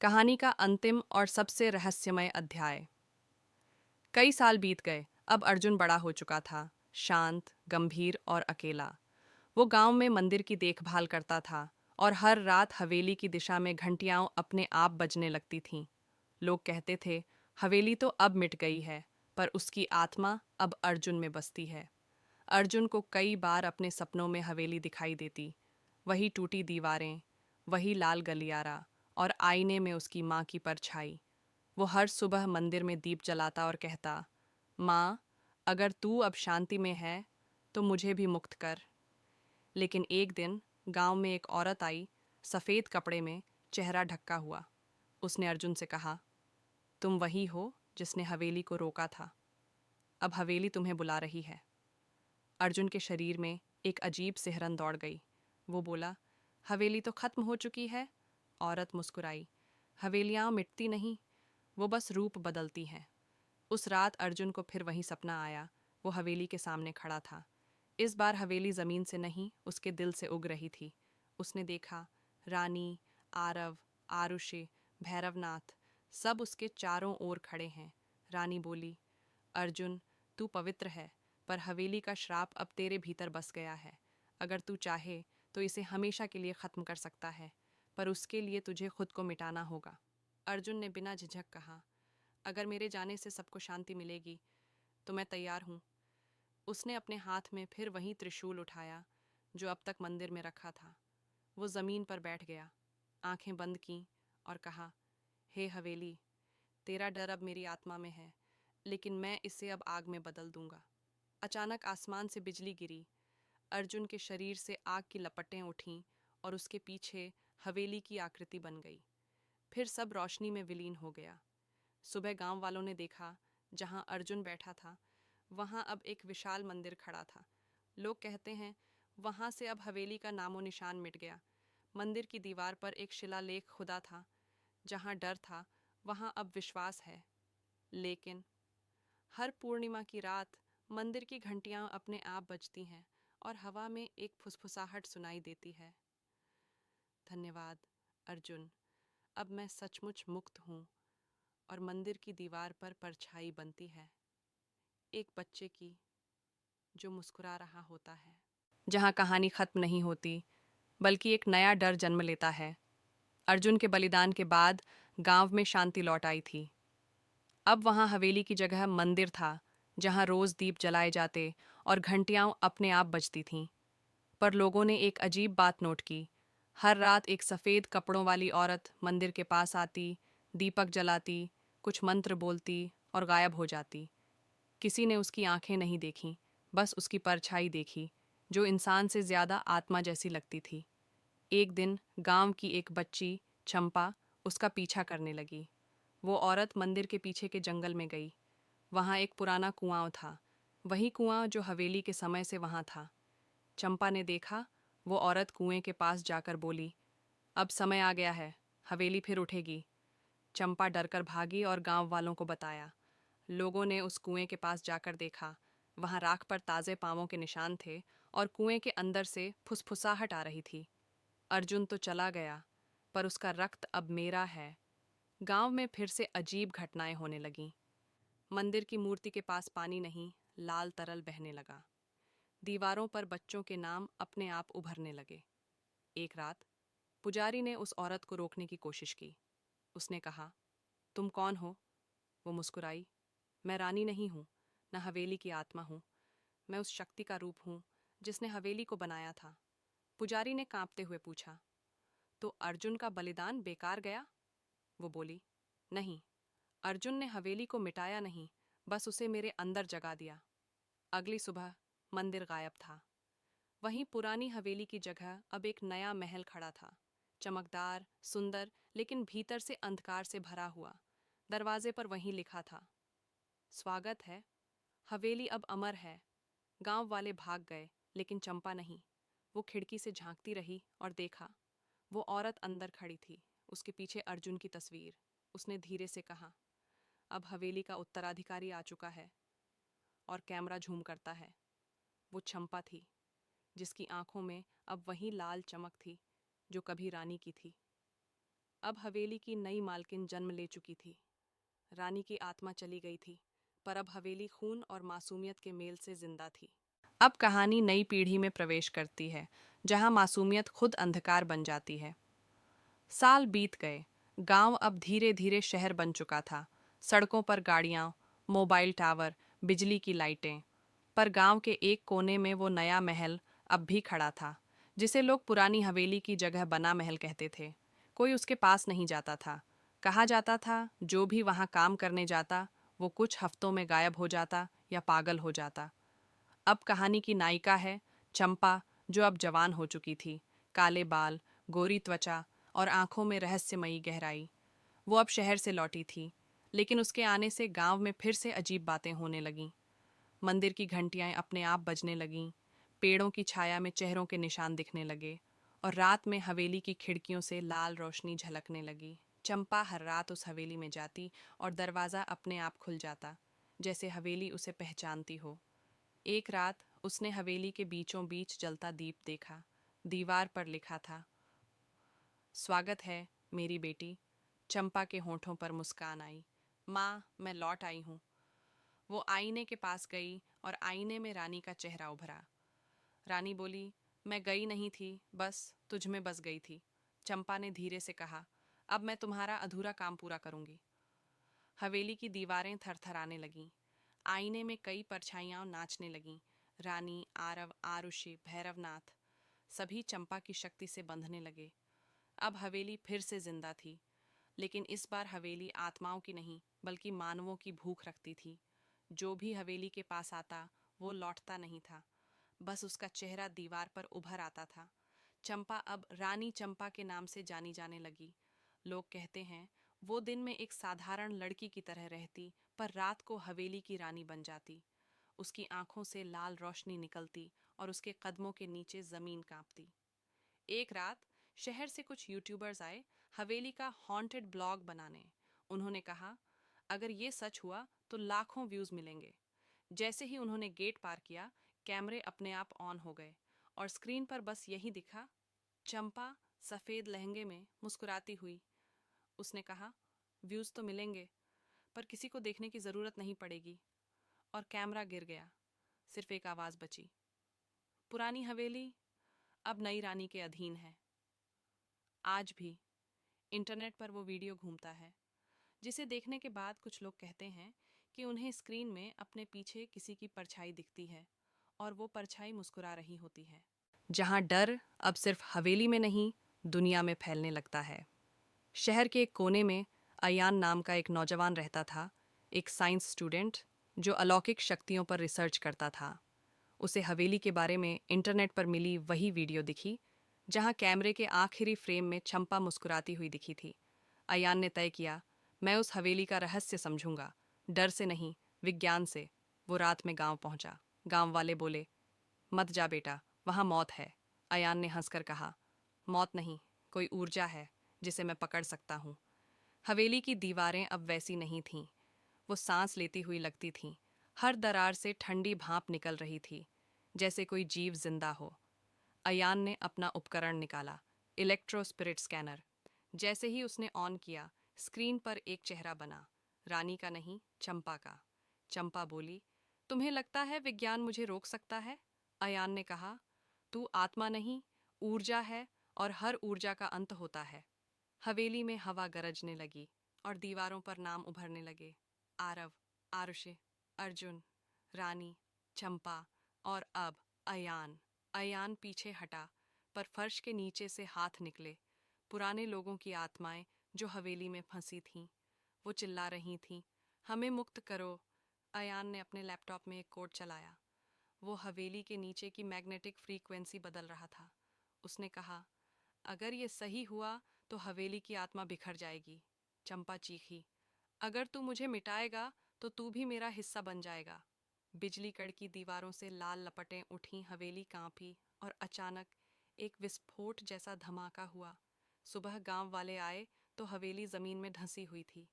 कहानी का अंतिम और सबसे रहस्यमय अध्याय। कई साल बीत गए। अब अर्जुन बड़ा हो चुका था, शांत, गंभीर और अकेला। वो गांव में मंदिर की देखभाल करता था और हर रात हवेली की दिशा में घंटियां अपने आप बजने लगती थीं। लोग कहते थे, हवेली तो अब मिट गई है, पर उसकी आत्मा अब अर्जुन में बसती है। अर्जुन को कई बार अपने सपनों में हवेली दिखाई देती। वही टूटी दीवारें, वही लाल गलियारा और आईने में उसकी माँ की परछाई। वो हर सुबह मंदिर में दीप जलाता और कहता, माँ, अगर तू अब शांति में है तो मुझे भी मुक्त कर। लेकिन एक दिन गांव में एक औरत आई, सफ़ेद कपड़े में, चेहरा ढका हुआ। उसने अर्जुन से कहा, तुम वही हो जिसने हवेली को रोका था। अब हवेली तुम्हें बुला रही है। अर्जुन के शरीर में एक अजीब सिहरन दौड़ गई। वो बोला, हवेली तो खत्म हो चुकी है। औरत मुस्कुराई, हवेलियाँ मिटती नहीं, वो बस रूप बदलती हैं। उस रात अर्जुन को फिर वही सपना आया। वो हवेली के सामने खड़ा था। इस बार हवेली जमीन से नहीं, उसके दिल से उग रही थी। उसने देखा, रानी, आरव, आरुषि, भैरवनाथ, सब उसके चारों ओर खड़े हैं। रानी बोली, अर्जुन, तू पवित्र है, पर हवेली का श्राप अब तेरे भीतर बस गया है। अगर तू चाहे तो इसे हमेशा के लिए खत्म कर सकता है, पर उसके लिए तुझे खुद को मिटाना होगा। अर्जुन ने बिना झिझक कहा, अगर मेरे जाने से सबको शांति मिलेगी तो मैं तैयार हूँ। उसने अपने हाथ में फिर वही त्रिशूल उठाया जो अब तक मंदिर में रखा था। वो जमीन पर बैठ गया, आंखें बंद की और कहा, हे हवेली, तेरा डर अब मेरी आत्मा में है, लेकिन मैं इसे अब आग में बदल दूंगा। अचानक आसमान से बिजली गिरी। अर्जुन के शरीर से आग की लपटें उठीं और उसके पीछे हवेली की आकृति बन गई। फिर सब रोशनी में विलीन हो गया। सुबह गांव वालों ने देखा, जहां अर्जुन बैठा था वहां अब एक विशाल मंदिर खड़ा था। लोग कहते हैं, वहां से अब हवेली का नामो निशान मिट गया। मंदिर की दीवार पर एक शिलालेख खुदा था, जहां डर था वहां अब विश्वास है। लेकिन हर पूर्णिमा की रात मंदिर की घंटियां अपने आप बजती हैं और हवा में एक फुसफुसाहट सुनाई देती है, धन्यवाद अर्जुन, अब मैं सचमुच मुक्त हूँ। और मंदिर की दीवार पर परछाई बनती है, एक बच्चे की जो मुस्कुरा रहा होता है। जहाँ कहानी खत्म नहीं होती, बल्कि एक नया डर जन्म लेता है। अर्जुन के बलिदान के बाद गांव में शांति लौट आई थी। अब वहाँ हवेली की जगह मंदिर था, जहाँ रोज दीप जलाए जाते और घंटियां अपने आप बजती थीं। पर लोगों ने एक अजीब बात नोट की। हर रात एक सफ़ेद कपड़ों वाली औरत मंदिर के पास आती, दीपक जलाती, कुछ मंत्र बोलती और गायब हो जाती। किसी ने उसकी आंखें नहीं देखीं, बस उसकी परछाई देखी, जो इंसान से ज़्यादा आत्मा जैसी लगती थी। एक दिन गांव की एक बच्ची, चंपा, उसका पीछा करने लगी। वो औरत मंदिर के पीछे के जंगल में गई। वहाँ एक पुराना कुआं था, वही कुआं जो हवेली के समय से वहाँ था। चंपा ने देखा, वो औरत कुएं के पास जाकर बोली, अब समय आ गया है, हवेली फिर उठेगी। चंपा डरकर भागी और गांव वालों को बताया। लोगों ने उस कुएं के पास जाकर देखा, वहां राख पर ताज़े पांवों के निशान थे और कुएं के अंदर से फुसफुसाहट आ रही थी। अर्जुन तो चला गया, पर उसका रक्त अब मेरा है। गांव में फिर से अजीब घटनाएं होने लगीं। मंदिर की मूर्ति के पास पानी नहीं, लाल तरल बहने लगा। दीवारों पर बच्चों के नाम अपने आप उभरने लगे। एक रात पुजारी ने उस औरत को रोकने की कोशिश की। उसने कहा, तुम कौन हो? वो मुस्कुराई, मैं रानी नहीं हूँ, न हवेली की आत्मा हूँ। मैं उस शक्ति का रूप हूँ जिसने हवेली को बनाया था। पुजारी ने कांपते हुए पूछा, तो अर्जुन का बलिदान बेकार गया? वो बोली, नहीं, अर्जुन ने हवेली को मिटाया नहीं, बस उसे मेरे अंदर जगा दिया। अगली सुबह मंदिर गायब था। वहीं पुरानी हवेली की जगह अब एक नया महल खड़ा था, चमकदार, सुंदर, लेकिन भीतर से अंधकार से भरा हुआ। दरवाजे पर वहीं लिखा था, स्वागत है, हवेली अब अमर है। गांव वाले भाग गए, लेकिन चंपा नहीं। वो खिड़की से झांकती रही और देखा, वो औरत अंदर खड़ी थी, उसके पीछे अर्जुन की तस्वीर। उसने धीरे से कहा, अब हवेली का उत्तराधिकारी आ चुका है। और कैमरा झूम करता है। वो चंपा थी, जिसकी आंखों में अब वही लाल चमक थी जो कभी रानी की थी। अब हवेली की नई मालकिन जन्म ले चुकी थी। रानी की आत्मा चली गई थी, पर अब हवेली खून और मासूमियत के मेल से जिंदा थी। अब कहानी नई पीढ़ी में प्रवेश करती है, जहां मासूमियत खुद अंधकार बन जाती है। साल बीत गए। गांव अब धीरे धीरे शहर बन चुका था। सड़कों पर गाड़ियां, मोबाइल टावर, बिजली की लाइटें। पर गांव के एक कोने में वो नया महल अब भी खड़ा था, जिसे लोग पुरानी हवेली की जगह बना महल कहते थे। कोई उसके पास नहीं जाता था। कहा जाता था, जो भी वहां काम करने जाता, वो कुछ हफ्तों में गायब हो जाता या पागल हो जाता। अब कहानी की नायिका है चंपा, जो अब जवान हो चुकी थी। काले बाल, गोरी त्वचा और आंखों में रहस्यमयी गहराई। वो अब शहर से लौटी थी, लेकिन उसके आने से गांव में फिर से अजीब बातें होने लगीं। मंदिर की घंटियां अपने आप बजने लगीं, पेड़ों की छाया में चेहरों के निशान दिखने लगे, और रात में हवेली की खिड़कियों से लाल रोशनी झलकने लगी। चंपा हर रात उस हवेली में जाती और दरवाज़ा अपने आप खुल जाता, जैसे हवेली उसे पहचानती हो। एक रात उसने हवेली के बीचों बीच जलता दीप देखा। दीवार पर लिखा था, स्वागत है मेरी बेटी। चंपा के होठों पर मुस्कान आई। माँ, मैं लौट आई हूँ। वो आईने के पास गई और आईने में रानी का चेहरा उभरा। रानी बोली, मैं गई नहीं थी, बस तुझ में बस गई थी। चंपा ने धीरे से कहा, अब मैं तुम्हारा अधूरा काम पूरा करूंगी। हवेली की दीवारें थरथराने लगीं। आईने में कई परछाइयां नाचने लगीं। रानी, आरव, आरुषि, भैरवनाथ, सभी चंपा की शक्ति से बंधने लगे। अब हवेली फिर से जिंदा थी, लेकिन इस बार हवेली आत्माओं की नहीं, बल्कि मानवों की भूख रखती थी। जो भी हवेली के पास आता, वो लौटता नहीं था, बस उसका चेहरा दीवार पर उभर आता था। चंपा अब रानी चंपा के नाम से जानी जाने लगी। लोग कहते हैं, वो दिन में एक साधारण लड़की की तरह रहती, पर रात को हवेली की रानी बन जाती। उसकी आंखों से लाल रोशनी निकलती और उसके कदमों के नीचे जमीन कांपती। एक रात शहर से कुछ यूट्यूबर्स आए हवेली का हॉन्टेड ब्लॉग बनाने। उन्होंने कहा, अगर ये सच हुआ तो लाखों व्यूज मिलेंगे। जैसे ही उन्होंने गेट पार किया, कैमरे अपने आप ऑन हो गए और स्क्रीन पर बस यही दिखा, चंपा सफेद लहंगे में मुस्कुराती हुई। उसने कहा, व्यूज तो मिलेंगे, पर किसी को देखने की जरूरत नहीं पड़ेगी। और कैमरा गिर गया। सिर्फ एक आवाज बची, पुरानी हवेली अब नई रानी के अधीन है। आज भी इंटरनेट पर वो वीडियो घूमता है, जिसे देखने के बाद कुछ लोग कहते हैं कि उन्हें स्क्रीन में अपने पीछे किसी की परछाई दिखती है, और वो परछाई मुस्कुरा रही होती है। जहां डर अब सिर्फ हवेली में नहीं, दुनिया में फैलने लगता है। शहर के एक कोने में अयान नाम का एक नौजवान रहता था, एक साइंस स्टूडेंट जो अलौकिक शक्तियों पर रिसर्च करता था। उसे हवेली के बारे में इंटरनेट पर मिली वही वीडियो दिखी, जहां कैमरे के आखिरी फ्रेम में चंपा मुस्कुराती हुई दिखी थी। अयान ने तय किया, मैं उस हवेली का रहस्य समझूंगा, डर से नहीं, विज्ञान से। वो रात में गांव पहुंचा। गांव वाले बोले, मत जा बेटा, वहां मौत है। अयान ने हंसकर कहा, मौत नहीं, कोई ऊर्जा है जिसे मैं पकड़ सकता हूँ। हवेली की दीवारें अब वैसी नहीं थीं। वो सांस लेती हुई लगती थीं। हर दरार से ठंडी भाप निकल रही थी, जैसे कोई जीव जिंदा हो। अयान ने अपना उपकरण निकाला, इलेक्ट्रो स्पिरिट स्कैनर। जैसे ही उसने ऑन किया, स्क्रीन पर एक चेहरा बना, रानी का नहीं, चंपा का। चंपा बोली, तुम्हें लगता है विज्ञान मुझे रोक सकता है? अयान ने कहा, तू आत्मा नहीं, ऊर्जा है, और हर ऊर्जा का अंत होता है। हवेली में हवा गरजने लगी और दीवारों पर नाम उभरने लगे, आरव, आरुषि, अर्जुन, रानी, चंपा, और अब अयान। अयान पीछे हटा, पर फर्श के नीचे से हाथ निकले। पुराने लोगों की आत्माएं जो हवेली में फंसी थीं, वो चिल्ला रही थीं, हमें मुक्त करो। अयान ने अपने लैपटॉप में एक कोड चलाया। वो हवेली के नीचे की मैग्नेटिक फ्रीक्वेंसी बदल रहा था। उसने कहा, अगर ये सही हुआ तो हवेली की आत्मा बिखर जाएगी। चंपा चीखी, अगर तू मुझे मिटाएगा तो तू भी मेरा हिस्सा बन जाएगा। बिजली कड़की दीवारों से लाल लपटें उठी, हवेली कांपी, और अचानक एक विस्फोट जैसा धमाका हुआ। सुबह गांव वाले आए तो हवेली जमीन में धंसी हुई थी।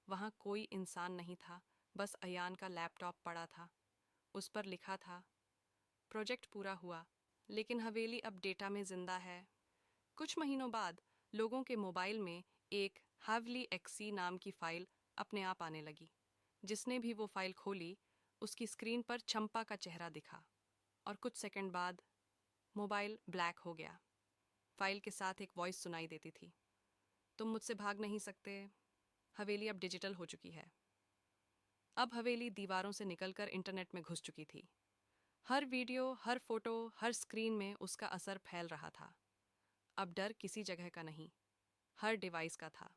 वहां कोई इंसान नहीं था, बस अयान का लैपटॉप पड़ा था। उस पर लिखा था, प्रोजेक्ट पूरा हुआ, लेकिन हवेली अब डेटा में जिंदा है। कुछ महीनों बाद लोगों के मोबाइल में एक हैवली एक्सी नाम की फाइल अपने आप आने लगी। जिसने भी वो फाइल खोली, उसकी स्क्रीन पर चंपा का चेहरा दिखा और कुछ सेकंड बाद मोबाइल ब्लैक हो गया। फाइल के साथ एक वॉइस सुनाई देती थी, तुम मुझसे भाग नहीं सकते, हवेली अब डिजिटल हो चुकी है। अब हवेली दीवारों से निकलकर इंटरनेट में घुस चुकी थी। हर वीडियो, हर फोटो, हर स्क्रीन में उसका असर फैल रहा था। अब डर किसी जगह का नहीं, हर डिवाइस का था।